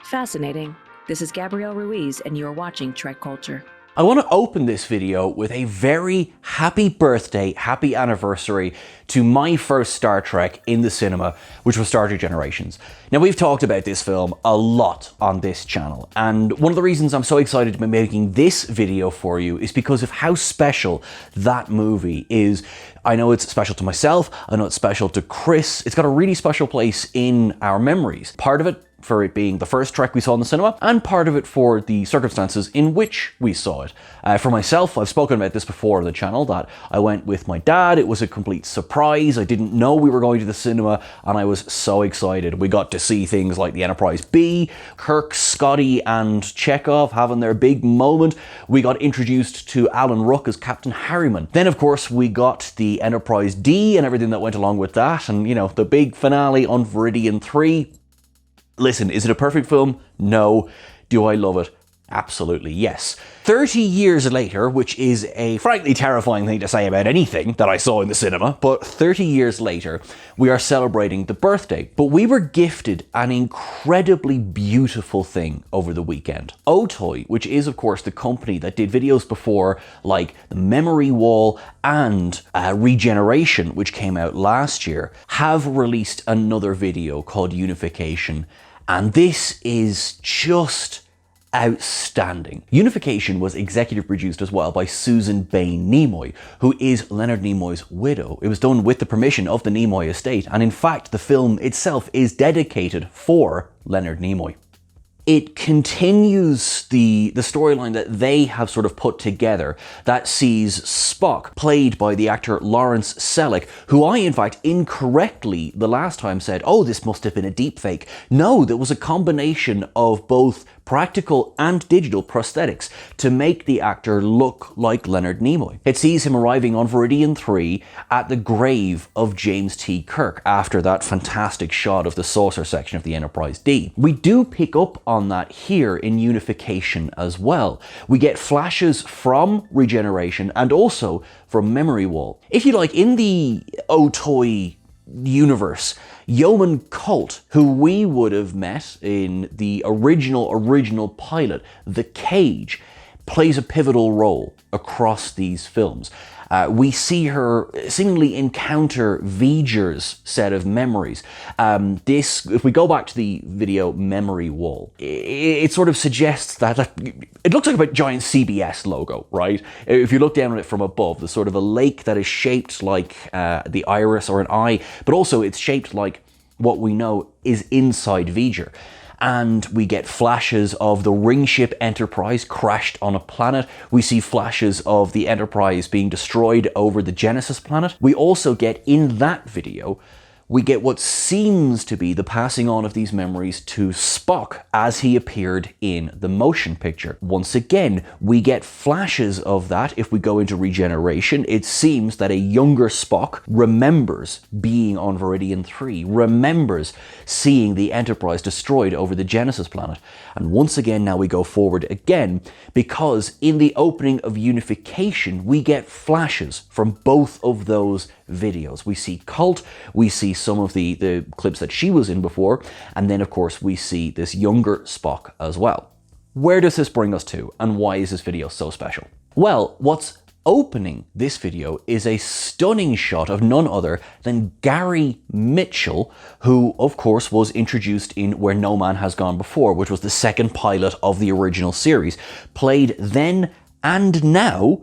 Fascinating. This is Gabrielle Ruiz, and you're watching TrekCulture. I want to open this video with a very happy birthday, happy anniversary to my first Star Trek in the cinema, which was Star Trek Generations. Now, we've talked about this film a lot on this channel, and one of the reasons I'm so excited to be making this video for you is because of how special that movie is. I know it's special to myself, I know it's special to Chris. It's got a really special place in our memories. Part of it for it being the first Trek we saw in the cinema, and part of it for the circumstances in which we saw it. For myself, I've spoken about this before on the channel, that I went with my dad. It was a complete surprise. I didn't know we were going to the cinema, and I was so excited. We got to see things like the Enterprise B, Kirk, Scotty, and Chekhov having their big moment. We got introduced to Alan Ruck as Captain Harriman. Then, of course, we got the Enterprise D and everything that went along with that, and, you know, the big finale on Veridian 3. Listen, is it a perfect film? No. Do I love it? Absolutely, yes. 30 years later, which is a frankly terrifying thing to say about anything that I saw in the cinema, but 30 years later, we are celebrating the birthday. But we were gifted an incredibly beautiful thing over the weekend. Otoy, which is of course the company that did videos before like The Memory Wall and Regeneration, which came out last year, have released another video called Unification. And this is just outstanding. Unification was executive produced as well by Susan Bain Nimoy, who is Leonard Nimoy's widow. It was done with the permission of the Nimoy estate, and in fact the film itself is dedicated for Leonard Nimoy. It continues the storyline that they have sort of put together that sees Spock, played by the actor Lawrence Selleck, who I in fact incorrectly the last time said, oh, this must have been a deepfake. No, there was a combination of both practical and digital prosthetics to make the actor look like Leonard Nimoy. It sees him arriving on Veridian 3 at the grave of James T. Kirk after that fantastic shot of the saucer section of the Enterprise D. We do pick up on that here in Unification as well. We get flashes from Regeneration and also from Memory Wall. If you like, in the Otoy universe, Yeoman Colt, who we would have met in the original pilot, The Cage, plays a pivotal role across these films. We see her seemingly encounter V'ger's set of memories. If we go back to the video Memory Wall, it sort of suggests that it looks like a giant CBS logo, right? If you look down on it from above, there's sort of a lake that is shaped like the iris or an eye, but also it's shaped like what we know is inside V'ger. And we get flashes of the ring ship Enterprise crashed on a planet. We see flashes of the Enterprise being destroyed over the Genesis planet. We also get, in that video, we get what seems to be the passing on of these memories to Spock as he appeared in the motion picture. Once again, we get flashes of that. If we go into Regeneration, it seems that a younger Spock remembers being on Veridian 3, remembers seeing the Enterprise destroyed over the Genesis planet. And once again, now we go forward again, because in the opening of Unification, we get flashes from both of those videos. We see Colt, we see some of the clips that she was in before, and then of course we see this younger Spock as well. Where does this bring us to, and why is this video so special? Well, what's opening this video is a stunning shot of none other than Gary Mitchell, who of course was introduced in Where No Man Has Gone Before, which was the second pilot of the original series, played then and now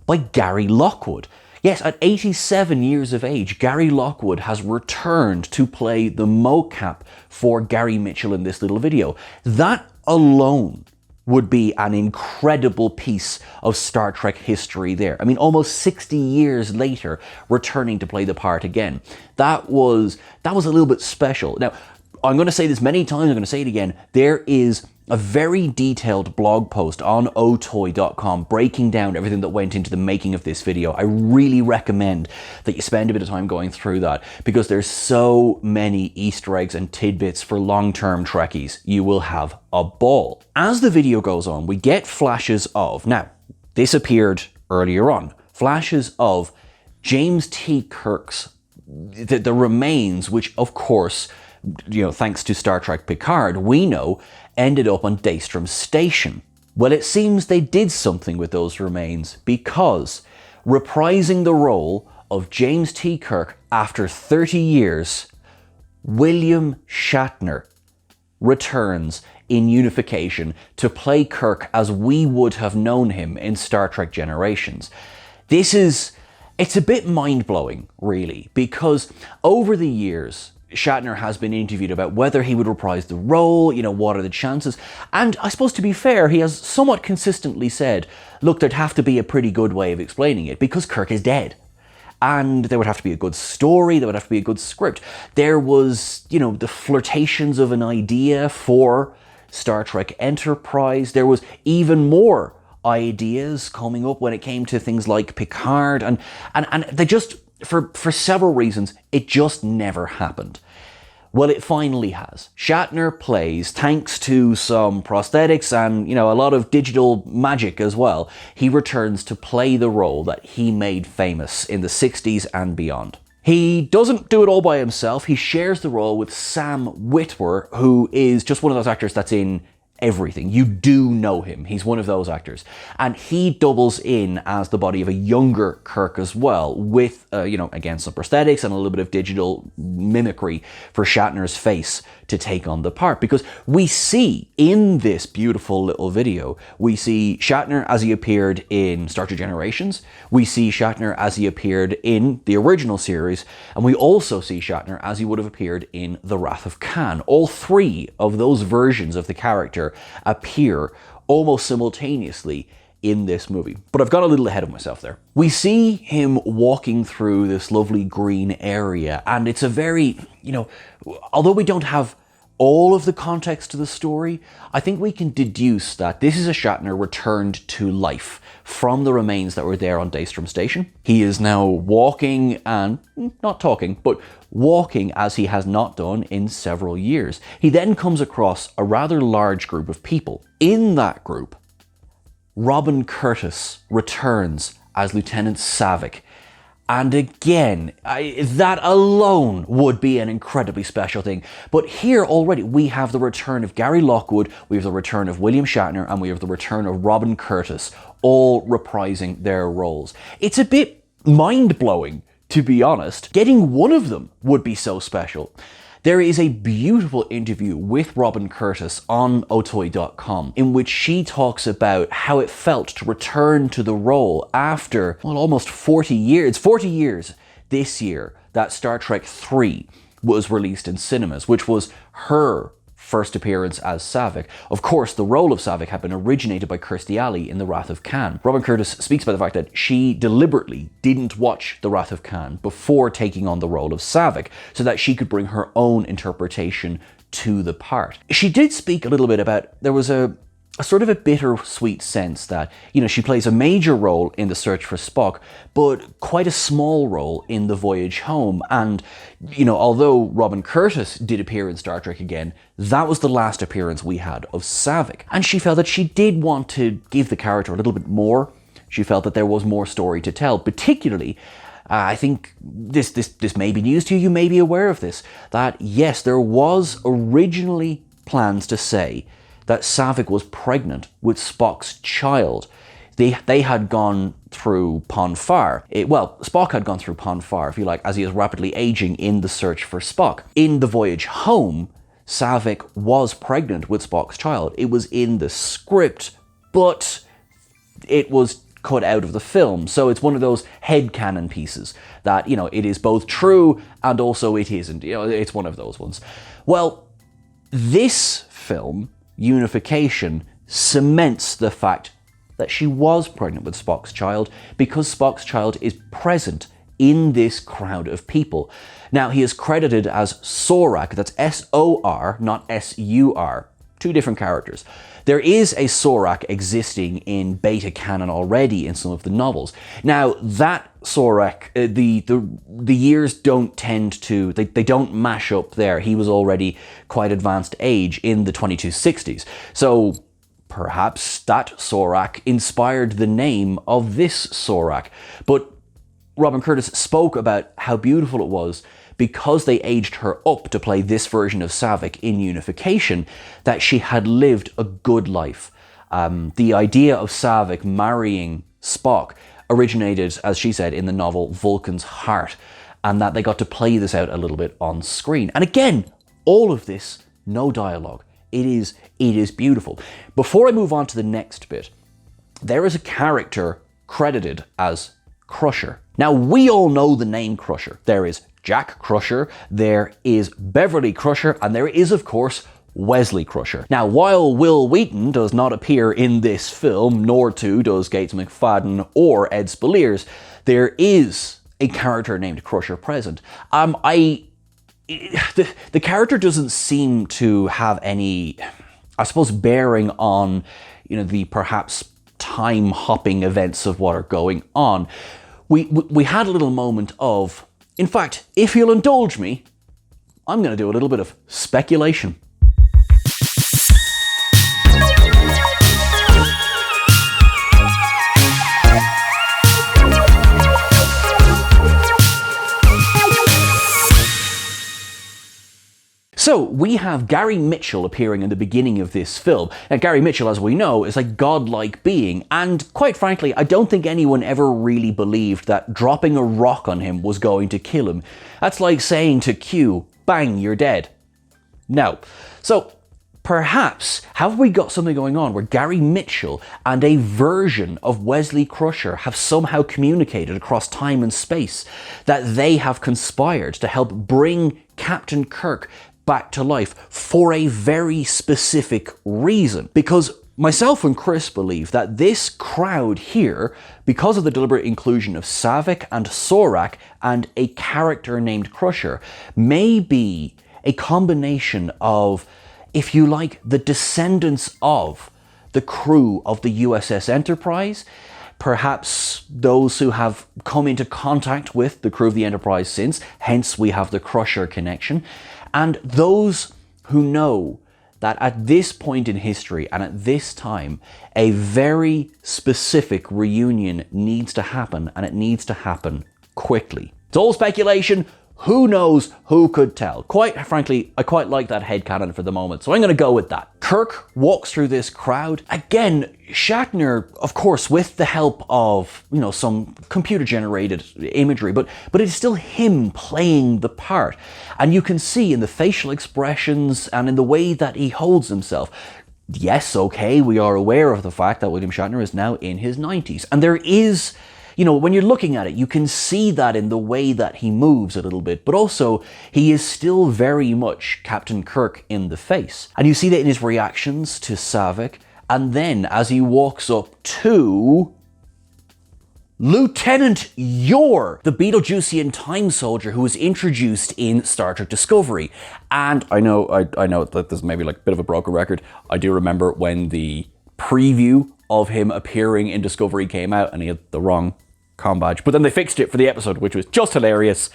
by Gary Lockwood. Yes, at 87 years of age, Gary Lockwood has returned to play the mocap for Gary Mitchell in this little video. That alone would be an incredible piece of Star Trek history there. I mean, almost 60 years later, returning to play the part again. That was a little bit special. Now, I'm going to say this many times, I'm going to say it again. There is a very detailed blog post on otoy.com breaking down everything that went into the making of this video. I really recommend that you spend a bit of time going through that, because there's so many Easter eggs and tidbits for long-term Trekkies. You will have a ball. As the video goes on, we get flashes of, now, this appeared earlier on, flashes of James T. Kirk's, the remains, which of course thanks to Star Trek Picard, we know ended up on Daystrom Station. Well, it seems they did something with those remains, because reprising the role of James T. Kirk after 30 years, William Shatner returns in Unification to play Kirk as we would have known him in Star Trek Generations. It's a bit mind-blowing, really, because over the years, Shatner has been interviewed about whether he would reprise the role, what are the chances, and I suppose, to be fair, he has somewhat consistently said, look, there'd have to be a pretty good way of explaining it, because Kirk is dead. And there would have to be a good story, there would have to be a good script. There was, the flirtations of an idea for Star Trek Enterprise. There was even more ideas coming up when it came to things like Picard, and they just, for several reasons, it just never happened. Well, it finally has. Shatner plays, thanks to some prosthetics and, a lot of digital magic as well, he returns to play the role that he made famous in the 60s and beyond. He doesn't do it all by himself. He shares the role with Sam Witwer, who is just one of those actors that's in everything. You do know him. He's one of those actors. And he doubles in as the body of a younger Kirk as well, with, again, some prosthetics and a little bit of digital mimicry for Shatner's face to take on the part. Because we see in this beautiful little video, we see Shatner as he appeared in Star Trek Generations, we see Shatner as he appeared in the original series, and we also see Shatner as he would have appeared in The Wrath of Khan. All three of those versions of the character appear almost simultaneously in this movie. But I've got a little ahead of myself there. We see him walking through this lovely green area, and it's a very, although we don't have all of the context to the story, I think we can deduce that this is a Shatner returned to life from the remains that were there on Daystrom Station. He is now walking and not talking, but walking as he has not done in several years. He then comes across a rather large group of people. In that group, Robin Curtis returns as Lieutenant Saavik. And again, that alone would be an incredibly special thing. But here already we have the return of Gary Lockwood, we have the return of William Shatner, and we have the return of Robin Curtis, all reprising their roles. It's a bit mind-blowing, to be honest. Getting one of them would be so special. There is a beautiful interview with Robin Curtis on Otoy.com in which she talks about how it felt to return to the role after, almost 40 years. It's 40 years this year that Star Trek 3 was released in cinemas, which was her first appearance as Saavik. Of course, the role of Saavik had been originated by Kirstie Alley in The Wrath of Khan. Robin Curtis speaks about the fact that she deliberately didn't watch The Wrath of Khan before taking on the role of Saavik, so that she could bring her own interpretation to the part. She did speak a little bit about, there was a sort of a bittersweet sense that, she plays a major role in The Search for Spock, but quite a small role in The Voyage Home. And, although Robin Curtis did appear in Star Trek again, that was the last appearance we had of Saavik. And she felt that she did want to give the character a little bit more. She felt that there was more story to tell, particularly I think this may be news to you, you may be aware of this, that yes, there was originally plans to say that Saavik was pregnant with Spock's child. They had gone through Pon farr. Spock had gone through Pon farr, if you like, as he is rapidly aging in The Search for Spock. In The Voyage Home, Saavik was pregnant with Spock's child. It was in the script, but it was cut out of the film. So it's one of those headcanon pieces that, it is both true and also it isn't. It's one of those ones. Well, this film, Unification, cements the fact that she was pregnant with Spock's child, because Spock's child is present in this crowd of people. Now, he is credited as Sorak, that's S-O-R, not S-U-R. Two different characters. There is a Sorak existing in beta canon already in some of the novels. Now, that Sorak, the years don't tend to, they don't mash up there. He was already quite advanced age in the 2260s. So perhaps that Sorak inspired the name of this Sorak. But Robin Curtis spoke about how beautiful it was because they aged her up to play this version of Saavik in Unification, that she had lived a good life. The idea of Saavik marrying Spock originated, as she said, in the novel Vulcan's Heart, and that they got to play this out a little bit on screen. And again, all of this, no dialogue. It is beautiful. Before I move on to the next bit, there is a character credited as Crusher. Now, we all know the name Crusher. There is Jack Crusher, there is Beverly Crusher, and there is, of course, Wesley Crusher. Now, while Will Wheaton does not appear in this film, nor too does Gates McFadden or Ed Spaliers, there is a character named Crusher present. The character doesn't seem to have any, I suppose, bearing on, the perhaps time-hopping events of what are going on. We had a little moment of, in fact, if you'll indulge me, I'm going to do a little bit of speculation. So, we have Gary Mitchell appearing in the beginning of this film. Now, Gary Mitchell, as we know, is a godlike being, and quite frankly, I don't think anyone ever really believed that dropping a rock on him was going to kill him. That's like saying to Q, bang, you're dead. No. So, perhaps, have we got something going on where Gary Mitchell and a version of Wesley Crusher have somehow communicated across time and space, that they have conspired to help bring Captain Kirk back to life for a very specific reason? Because myself and Chris believe that this crowd here, because of the deliberate inclusion of Saavik and Sorak and a character named Crusher, may be a combination of, if you like, the descendants of the crew of the USS Enterprise, perhaps those who have come into contact with the crew of the Enterprise since, hence we have the Crusher connection, and those who know that at this point in history and at this time, a very specific reunion needs to happen, and it needs to happen quickly. It's all speculation. Who knows? Who could tell? Quite frankly, I quite like that headcanon for the moment, so I'm going to go with that. Kirk walks through this crowd. Again, Shatner, of course, with the help of, some computer-generated imagery, but it is still him playing the part. And you can see in the facial expressions and in the way that he holds himself. Yes, okay, we are aware of the fact that William Shatner is now in his 90s. And there is, when you're looking at it, you can see that in the way that he moves a little bit, but also he is still very much Captain Kirk in the face. And you see that in his reactions to Saavik, and then as he walks up to Lieutenant Yor, the Beetle Juicy and time soldier who was introduced in Star Trek Discovery. And I know that this may be like a bit of a broken record. I do remember when the preview of him appearing in Discovery came out and he had the wrong comm badge, but then they fixed it for the episode, which was just hilarious.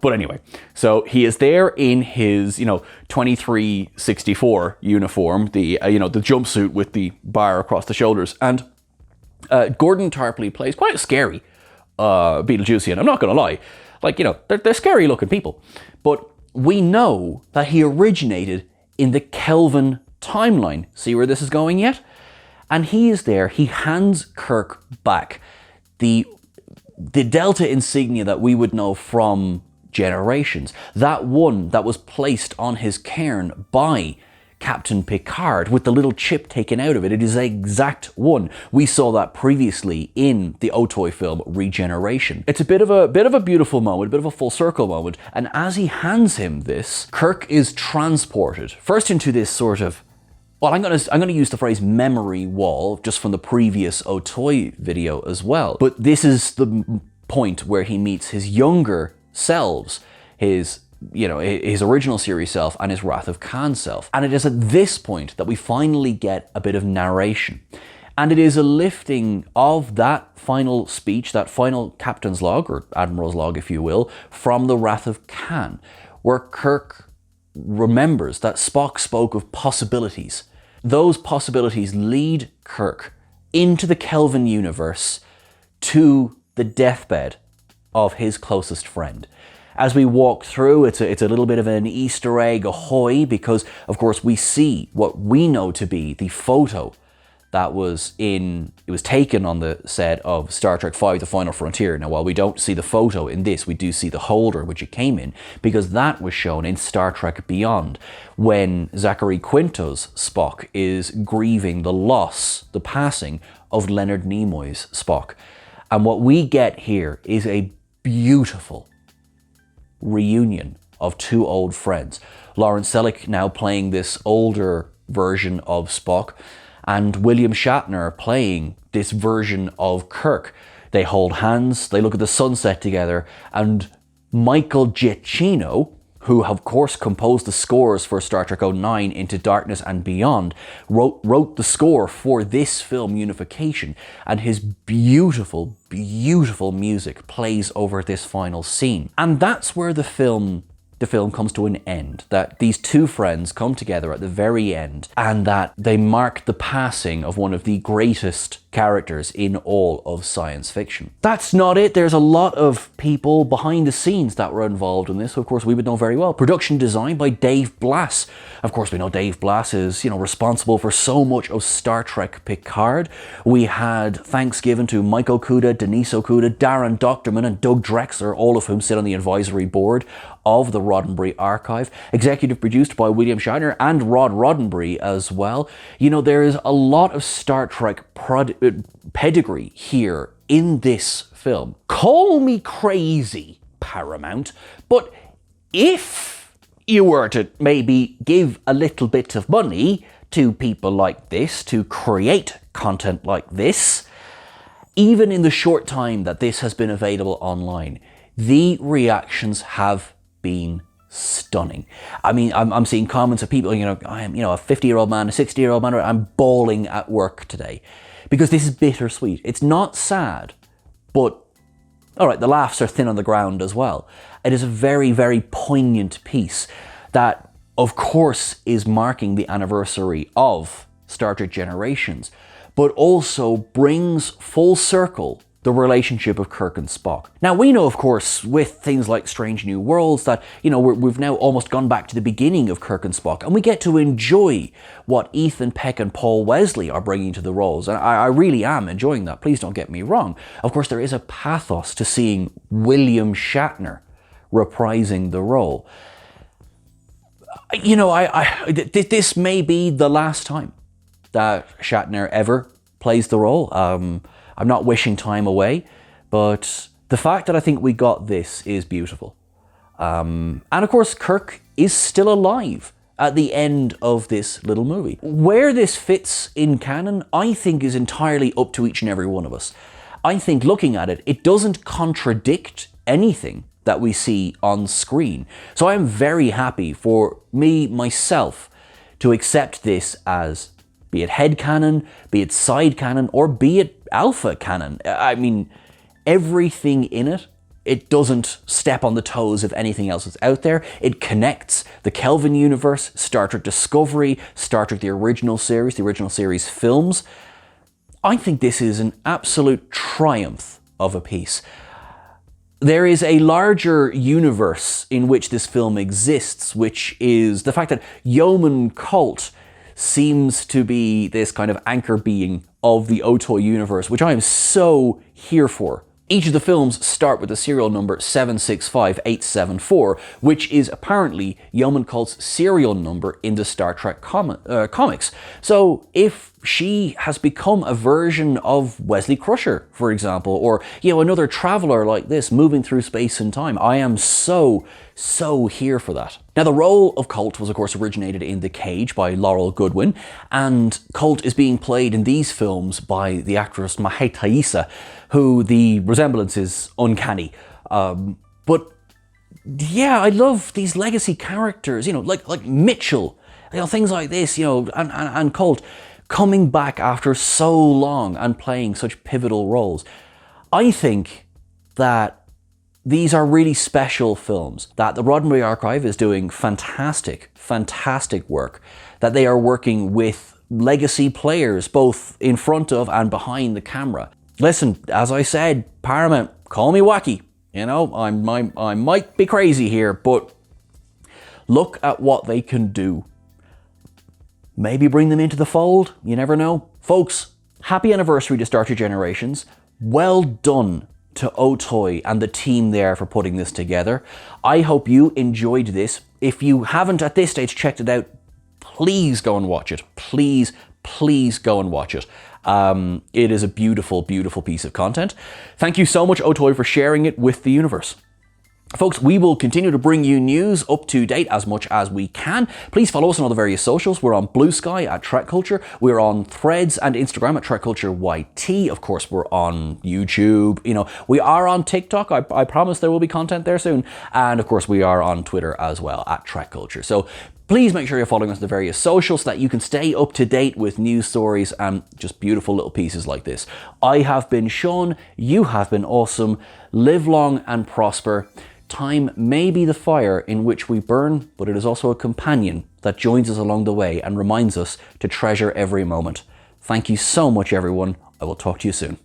But anyway, so he is there in his, 2364 uniform, the jumpsuit with the bar across the shoulders, and Gordon Tarpley plays quite a scary Beetle Juicy, and I'm not going to lie, they're scary looking people. But we know that he originated in the Kelvin timeline. See where this is going yet? And he is there, he hands Kirk back the Delta insignia that we would know from Generations. That one that was placed on his cairn by Captain Picard with the little chip taken out of it. It is the exact one. We saw that previously in the Otoy film Regeneration. It's a bit of a beautiful moment, a bit of a full circle moment. And as he hands him this, Kirk is transported first into this sort of, well, I'm gonna use the phrase memory wall just from the previous Otoy video as well. But this is the point where he meets his younger selves, his original series self and his Wrath of Khan self. And it is at this point that we finally get a bit of narration. And it is a lifting of that final speech, that final captain's log, or admiral's log if you will, from the Wrath of Khan, where Kirk remembers that Spock spoke of possibilities. Those possibilities lead Kirk into the Kelvin universe to the deathbed of his closest friend. As we walk through, it's a little bit of an Easter egg ahoy, because of course we see what we know to be the photo that was taken on the set of Star Trek V: The Final Frontier. Now, while we don't see the photo in this, we do see the holder which it came in, because that was shown in Star Trek Beyond, when Zachary Quinto's Spock is grieving the loss, the passing of Leonard Nimoy's Spock. And what we get here is a beautiful reunion of two old friends. Lawrence Selleck now playing this older version of Spock, and William Shatner playing this version of Kirk. They hold hands, they look at the sunset together, and Michael Giacchino, who of course composed the scores for Star Trek 09, Into Darkness and Beyond, wrote the score for this film, Unification, and his beautiful, beautiful music plays over this final scene. And that's where the film comes to an end, that these two friends come together at the very end, and that they mark the passing of one of the greatest characters in all of science fiction. That's not it. There's a lot of people behind the scenes that were involved in this, who of course we would know very well. Production design by Dave Blass. Of course we know Dave Blass is, responsible for so much of Star Trek Picard. We had thanks given to Mike Okuda, Denise Okuda, Darren Doctorman and Doug Drexler, all of whom sit on the advisory board of the Roddenberry Archive. Executive produced by William Shatner and Rod Roddenberry as well. There is a lot of Star Trek pedigree here in this film. Call me crazy, Paramount, but if you were to maybe give a little bit of money to people like this to create content like this, even in the short time that this has been available online, the reactions have been stunning. I mean, I'm seeing comments of people, I am, a 50-year-old man, a 60-year-old man, I'm bawling at work today. Because this is bittersweet. It's not sad, but, all right, the laughs are thin on the ground as well. It is a very, very poignant piece that, of course, is marking the anniversary of Star Trek Generations, but also brings full circle the relationship of Kirk and Spock. Now, we know, of course, with things like Strange New Worlds, that, we've now almost gone back to the beginning of Kirk and Spock, and we get to enjoy what Ethan Peck and Paul Wesley are bringing to the roles, and I really am enjoying that, please don't get me wrong. Of course, there is a pathos to seeing William Shatner reprising the role. This may be the last time that Shatner ever plays the role. I'm not wishing time away, but the fact that I think we got this is beautiful. And of course, Kirk is still alive at the end of this little movie. Where this fits in canon, I think, is entirely up to each and every one of us. I think looking at it, it doesn't contradict anything that we see on screen. So I'm very happy for myself, to accept this as, be it head canon, be it side canon, or be it alpha canon. I mean, everything in it, it doesn't step on the toes of anything else that's out there. It connects the Kelvin universe, Star Trek Discovery, Star Trek the original series films. I think this is an absolute triumph of a piece. There is a larger universe in which this film exists, which is the fact that Yeoman Cult seems to be this kind of anchor being of the Otoy universe, which I am so here for. Each of the films start with the serial number 765874, which is apparently Yeoman Cult's serial number in the Star Trek comics. So if she has become a version of Wesley Crusher, for example, or another traveler like this moving through space and time, I am so here for that. Now, the role of Colt was, of course, originated in The Cage by Laurel Goodwin, and Colt is being played in these films by the actress Mahé Taissa, who the resemblance is uncanny. But yeah, I love these legacy characters, like Mitchell, things like this, and Colt coming back after so long and playing such pivotal roles. I think that these are really special films, that the Roddenberry Archive is doing fantastic work, that they are working with legacy players both in front of and behind the camera. Listen, as I said, Paramount, call me wacky, You know, I might be crazy here, but look at what they can do. Maybe bring them into the fold, you never know. Folks, happy anniversary to Starter Generations. Well done to Otoy and the team there for putting this together. I hope you enjoyed this. If you haven't at this stage checked it out, please go and watch it. Please go and watch it. It is a beautiful, beautiful piece of content. Thank you so much, Otoy, for sharing it with the universe. Folks, we will continue to bring you news up to date as much as we can. Please follow us on all the various socials. We're on Blue Sky at TrekCulture. We're on Threads and Instagram at TrekCultureYT. Of course, we're on YouTube. You know, we are on TikTok. I promise there will be content there soon. And of course, we are on Twitter as well at TrekCulture. So please make sure you're following us on the various socials so that you can stay up to date with news stories and just beautiful little pieces like this. I have been Sean. You have been awesome. Live long and prosper. Time may be the fire in which we burn, but it is also a companion that joins us along the way and reminds us to treasure every moment. Thank you so much, everyone. I will talk to you soon.